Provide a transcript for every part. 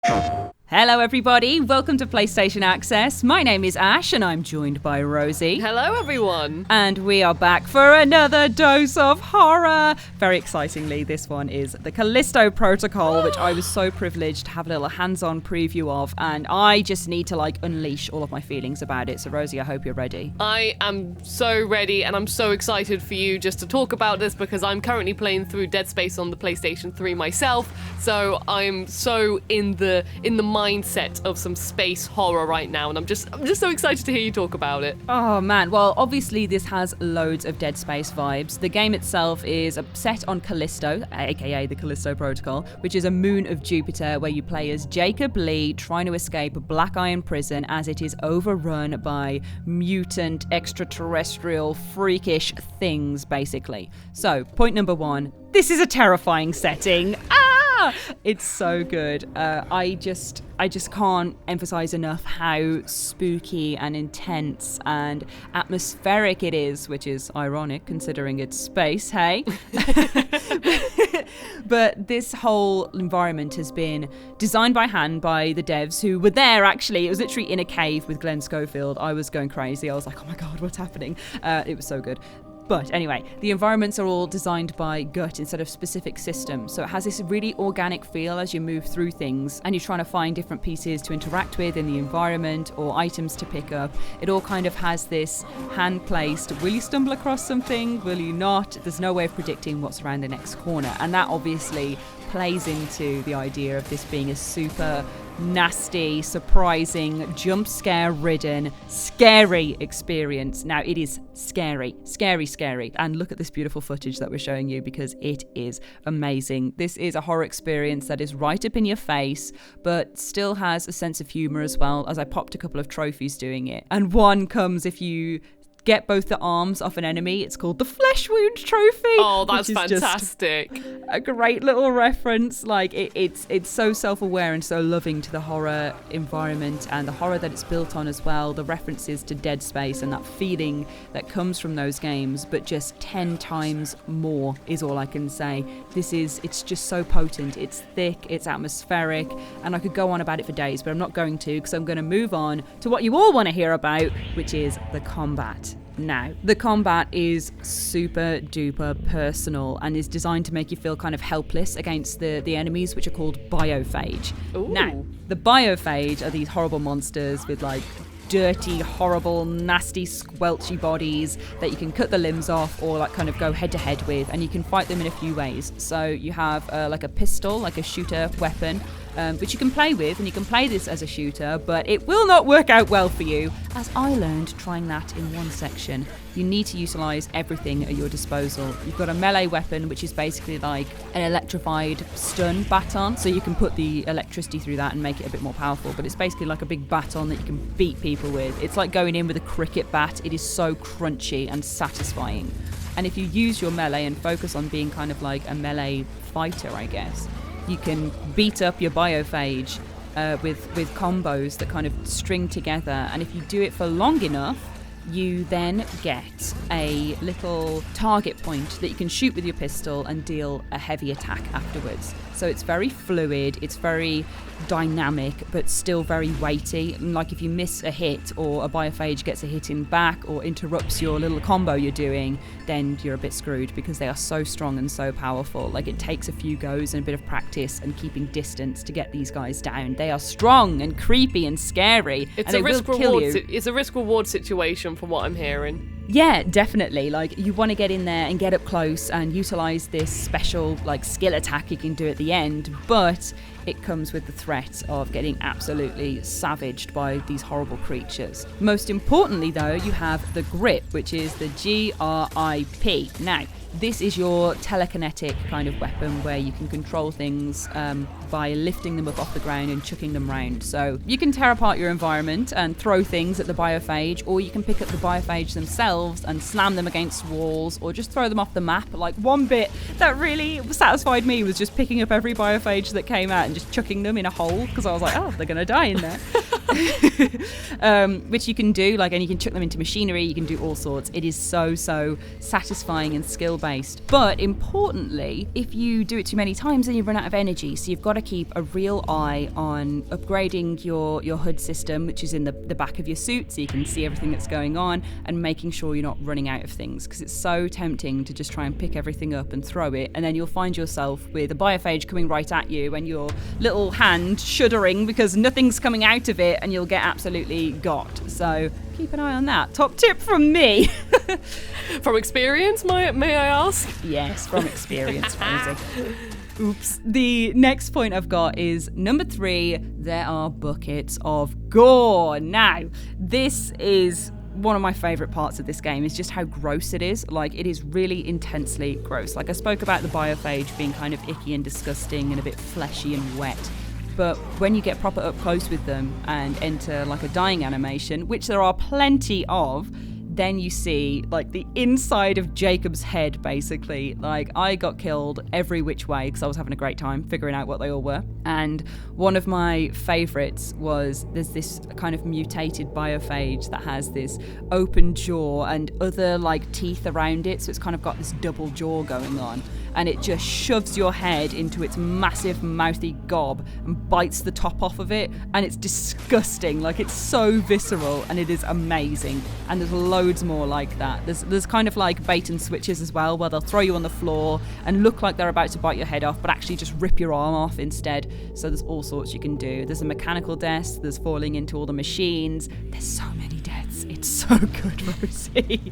Hello everybody, welcome to PlayStation Access. My name is Ash and I'm joined by Rosie. Hello everyone. And we are back for another dose of horror. Very excitingly, this one is the Callisto Protocol, which I was so privileged to have a little hands-on preview of, and I just need to unleash all of my feelings about it. So Rosie, I hope you're ready. I am so ready and I'm so excited for you just to talk about this because I'm currently playing through Dead Space on the PlayStation 3 myself. So I'm so in the mindset of some space horror right now, and I'm just so excited to hear you talk about it. Oh man, well obviously this has loads of Dead Space vibes. The game itself is set on Callisto, aka the Callisto Protocol, which is a moon of Jupiter where you play as Jacob Lee trying to escape a Black Iron prison as it is overrun by mutant, extraterrestrial, freakish things basically. So point number one, this is a terrifying setting. It's so good. I just can't emphasize enough how spooky and intense and atmospheric it is, which is ironic considering it's space, hey? But this whole environment has been designed by hand by the devs who were there actually. It was literally in a cave with Glenn Schofield. I was going crazy. I was like, oh my God, what's happening? It was so good. But anyway, the environments are all designed by gut instead of specific systems. So it has this really organic feel as you move through things and you're trying to find different pieces to interact with in the environment or items to pick up. It all kind of has this hand-placed, will you stumble across something? Will you not? There's no way of predicting what's around the next corner. And that obviously plays into the idea of this being a super nasty, surprising, jump scare ridden, scary experience. Now it is scary, and look at this beautiful footage that we're showing you because it is amazing. This is a horror experience that is right up in your face but still has a sense of humor as well, as I popped a couple of trophies doing it, and one comes if you get both the arms off an enemy. It's called the Flesh Wound Trophy. Oh, that's fantastic. A great little reference. It's so self-aware and so loving to the horror environment and the horror that it's built on as well. The references to Dead Space and that feeling that comes from those games, but just 10 times more is all I can say. It's just so potent. It's thick, it's atmospheric, and I could go on about it for days, but I'm not going to because I'm going to move on to what you all want to hear about, which is the combat. Now, the combat is super duper personal and is designed to make you feel kind of helpless against the enemies, which are called biophage. Ooh. Now, the biophage are these horrible monsters with dirty, horrible, nasty, squelchy bodies that you can cut the limbs off or kind of go head to head with, and you can fight them in a few ways. So you have a pistol, a shooter weapon, which you can play with, and you can play this as a shooter, but it will not work out well for you, as I learned trying that in one section. You need to utilise everything at your disposal. You've got a melee weapon, which is basically like an electrified stun baton, so you can put the electricity through that and make it a bit more powerful, but it's basically like a big baton that you can beat people with. It's like going in with a cricket bat. It is so crunchy and satisfying. And if you use your melee and focus on being kind of like a melee fighter, I guess, you can beat up your biophage with combos that kind of string together. And if you do it for long enough, you then get a little target point that you can shoot with your pistol and deal a heavy attack afterwards. So it's very fluid, it's very dynamic, but still very weighty. And like if you miss a hit or a biophage gets a hit in back or interrupts your little combo you're doing, then you're a bit screwed because they are so strong and so powerful. Like it takes a few goes and a bit of practice and keeping distance to get these guys down. They are strong and creepy and scary. It's and a risk-reward. It's a risk-reward situation from what I'm hearing. Yeah, definitely. You want to get in there and get up close and utilize this special skill attack you can do at the end, but it comes with the threat of getting absolutely savaged by these horrible creatures. Most importantly though, you have the grip, which is the GRIP. Now, this is your telekinetic kind of weapon where you can control things by lifting them up off the ground and chucking them round. So you can tear apart your environment and throw things at the biophage, or you can pick up the biophage themselves and slam them against walls or just throw them off the map. One bit that really satisfied me was just picking up every biophage that came out and just chucking them in a hole, because I was like, oh, they're going to die in there. which you can do, like, and you can chuck them into machinery, you can do all sorts. It is so satisfying and skill based. But importantly, if you do it too many times, then you run out of energy. So you've got to keep a real eye on upgrading your hood system, which is in the back of your suit, so you can see everything that's going on, and making sure you're not running out of things, because it's so tempting to just try and pick everything up and throw it, and then you'll find yourself with a biophage coming right at you and your little hand shuddering because nothing's coming out of it, and you'll get absolutely got. So keep an eye on that. Top tip from me. From experience, may I ask? Yes, from experience, Rosie. Oops. The next point I've got is number 3, there are buckets of gore. Now, this is one of my favourite parts of this game, is just how gross it is. Like, it is really intensely gross. Like, I spoke about the biophage being kind of icky and disgusting and a bit fleshy and wet. But when you get proper up close with them and enter like a dying animation, which there are plenty of, then you see like the inside of Jacob's head, basically. Like, I got killed every which way because I was having a great time figuring out what they all were. And one of my favorites was, there's this kind of mutated biophage that has this open jaw and other like teeth around it, so it's kind of got this double jaw going on, and it just shoves your head into its massive mouthy gob and bites the top off of it, and it's disgusting. Like, it's so visceral, and it is amazing. And there's loads more like that. There's kind of like bait and switches as well, where they'll throw you on the floor and look like they're about to bite your head off, but actually just rip your arm off instead. So there's all sorts you can do. There's a mechanical death, there's falling into all the machines. There's so many deaths. It's so good, Rosie.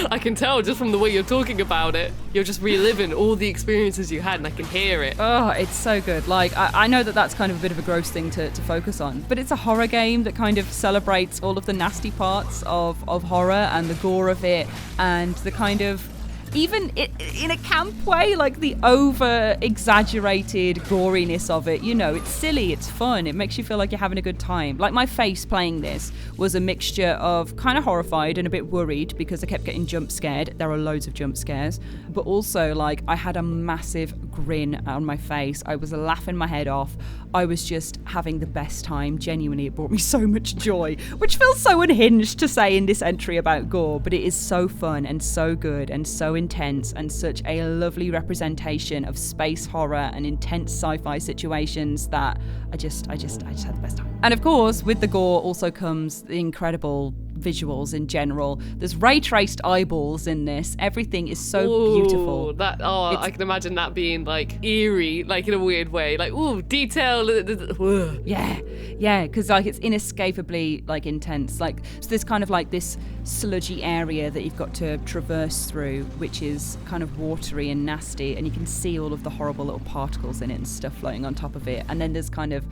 I can tell just from the way you're talking about it. You're just reliving all the experiences you had, and I can hear it. Oh, it's so good. Like, I know that that's kind of a bit of a gross thing to focus on, but it's a horror game that kind of celebrates all of the nasty parts of horror and the gore of it, and the kind of, even in a camp way, like the over exaggerated goriness of it. You know, it's silly, it's fun, it makes you feel like you're having a good time. Like, my face playing this was a mixture of kind of horrified and a bit worried because I kept getting jump scared. There are loads of jump scares, but also like I had a massive grin on my face. I was laughing my head off. I was just having the best time. Genuinely, it brought me so much joy, which feels so unhinged to say in this entry about gore, but it is so fun and so good and so intense, and such a lovely representation of space horror and intense sci-fi situations that I just had the best time. And of course, with the gore also comes the incredible visuals in general. There's ray traced eyeballs in this. Everything is so beautiful. I can imagine that being like eerie, like in a weird way. Like, ooh, detail. Yeah, because like it's inescapably like intense. Like, so there's kind of like this sludgy area that you've got to traverse through, which is kind of watery and nasty, and you can see all of the horrible little particles in it and stuff floating on top of it. And then there's kind of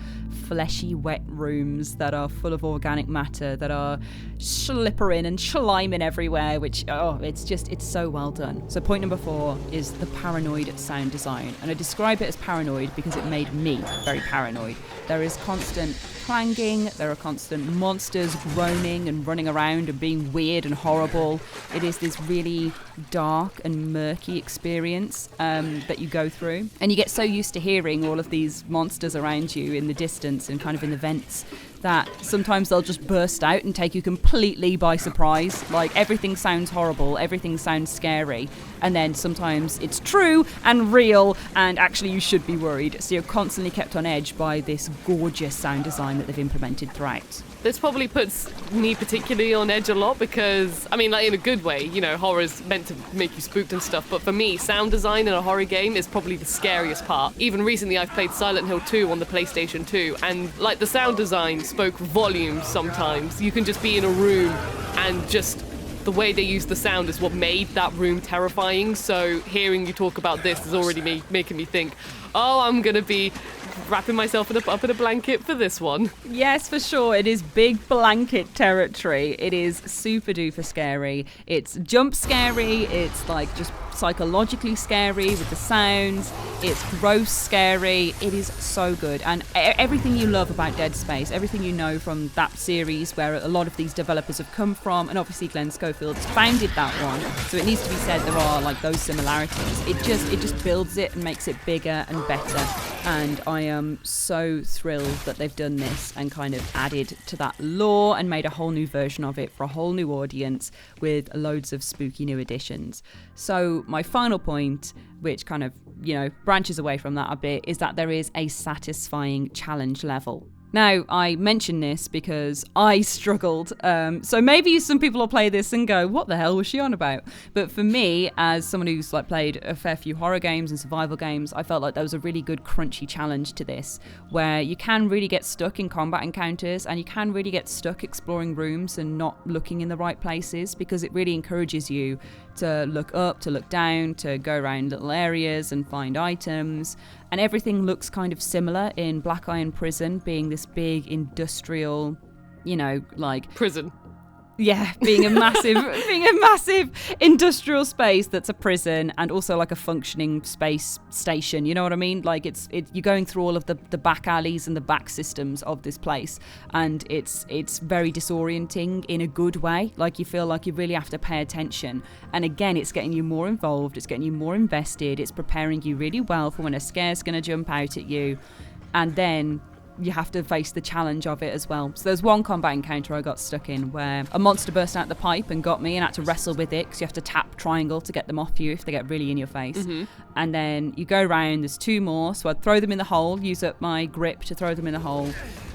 fleshy, wet rooms that are full of organic matter that are slippering and sliming everywhere, which, it's so well done. So point number 4 is the paranoid sound design. And I describe it as paranoid because it made me very paranoid. There is constant clanging, there are constant monsters groaning and running around and being weird and horrible. It is this really dark and murky experience that you go through. And you get so used to hearing all of these monsters around you in the distance and kind of in the vents that sometimes they'll just burst out and take you completely by surprise. Like, everything sounds horrible, everything sounds scary, and then sometimes it's true and real, and actually you should be worried. So you're constantly kept on edge by this gorgeous sound design that they've implemented throughout. This probably puts me particularly on edge a lot because, I mean, like, in a good way, you know, horror's meant to make you spooked and stuff, but for me, sound design in a horror game is probably the scariest part. Even recently, I've played Silent Hill 2 on the PlayStation 2, and, like, the sound design spoke volumes sometimes. You can just be in a room and just the way they use the sound is what made that room terrifying. So hearing you talk about this is already making me think, oh, I'm going to be wrapping myself up in a blanket for this one. Yes, for sure. It is big blanket territory. It is super duper scary. It's jump scary. It's like just psychologically scary with the sounds. It's gross scary. It is so good. And everything you love about Dead Space, everything you know from that series where a lot of these developers have come from, and obviously Glenn Schofield's founded that one. So it needs to be said there are like those similarities. It just builds it and makes it bigger and better. And I am so thrilled that they've done this and kind of added to that lore and made a whole new version of it for a whole new audience with loads of spooky new additions. So my final point, which kind of, you know, branches away from that a bit, is that there is a satisfying challenge level. Now, I mention this because I struggled. So maybe some people will play this and go, what the hell was she on about? But for me, as someone who's like played a fair few horror games and survival games, I felt like there was a really good crunchy challenge to this, where you can really get stuck in combat encounters and you can really get stuck exploring rooms and not looking in the right places, because it really encourages you to look up, to look down, to go around little areas and find items. And everything looks kind of similar in Black Iron Prison, being this big industrial, you know, like prison. Yeah, being a massive industrial space that's a prison and also like a functioning space station. You know what I mean? Like you're going through all of the back alleys and the back systems of this place, and it's very disorienting in a good way. Like you feel like you really have to pay attention. And again, it's getting you more involved. It's getting you more invested. It's preparing you really well for when a scare's going to jump out at you, and then you have to face the challenge of it as well. So there's one combat encounter I got stuck in where a monster burst out the pipe and got me, and I had to wrestle with it because you have to tap triangle to get them off you if they get really in your face. Mm-hmm. And then you go around, there's two more, so I'd throw them in the hole, use up my grip to throw them in the hole,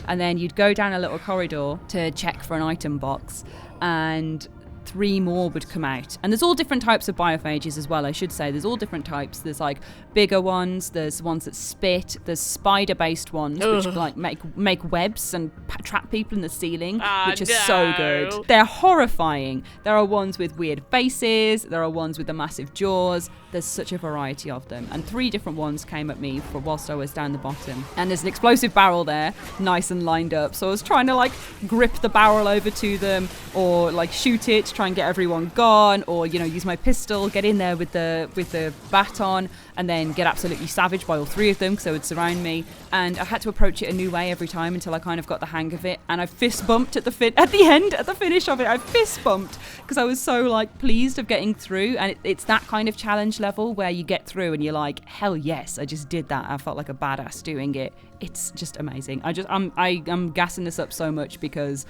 and then you'd go down a little corridor to check for an item box, and 3 more would come out. And there's all different types of biophages as well, I should say. There's all different types. There's like bigger ones, there's ones that spit, there's spider-based ones which like make webs and trap people in the ceiling, which are so good. They're horrifying. There are ones with weird faces, there are ones with the massive jaws. There's such a variety of them. And 3 different ones came at me for whilst I was down the bottom. And there's an explosive barrel there, nice and lined up. So I was trying to like grip the barrel over to them, or like shoot it, try and get everyone gone, or, you know, use my pistol, get in there with the baton, and then get absolutely savaged by all 3 of them because they would surround me. And I had to approach it a new way every time until I kind of got the hang of it. And I fist bumped at the finish of it. I fist bumped because I was so like pleased of getting through. And it's that kind of challenge level where you get through and you're like, hell yes, I just did that. I felt like a badass doing it. It's just amazing. I'm gassing this up so much because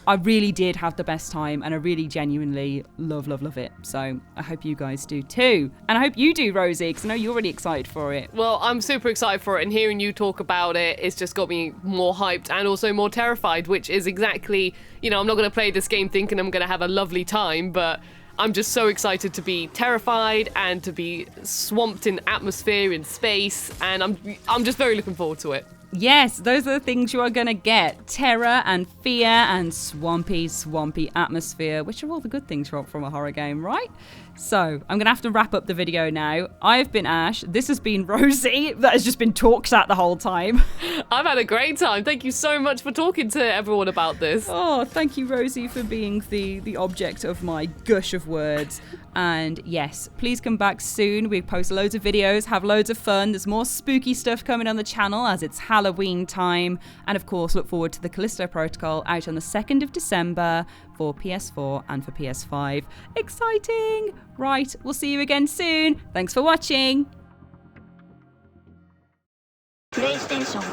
I really did have the best time, and I really genuinely love it. So I hope you guys do too. And I hope you do, Rosie, because I know you're really excited for it. Well, I'm super excited for it, and hearing you talk about it's just got me more hyped and also more terrified, which is exactly, you know, I'm not going to play this game thinking I'm going to have a lovely time, but I'm just so excited to be terrified and to be swamped in atmosphere, in space, and I'm just very looking forward to it. Yes, those are the things you are going to get. Terror and fear and swampy atmosphere, which are all the good things from a horror game, right? So, I'm going to have to wrap up the video now. I've been Ash. This has been Rosie. That has just been talked at the whole time. I've had a great time. Thank you so much for talking to everyone about this. Oh, thank you, Rosie, for being the object of my gush of words. And yes, please come back soon. We post loads of videos, have loads of fun. There's more spooky stuff coming on the channel as it's Halloween time. And of course, look forward to the Callisto Protocol out on the 2nd of December for PS4 and for PS5. Exciting! Right, we'll see you again soon. Thanks for watching. PlayStation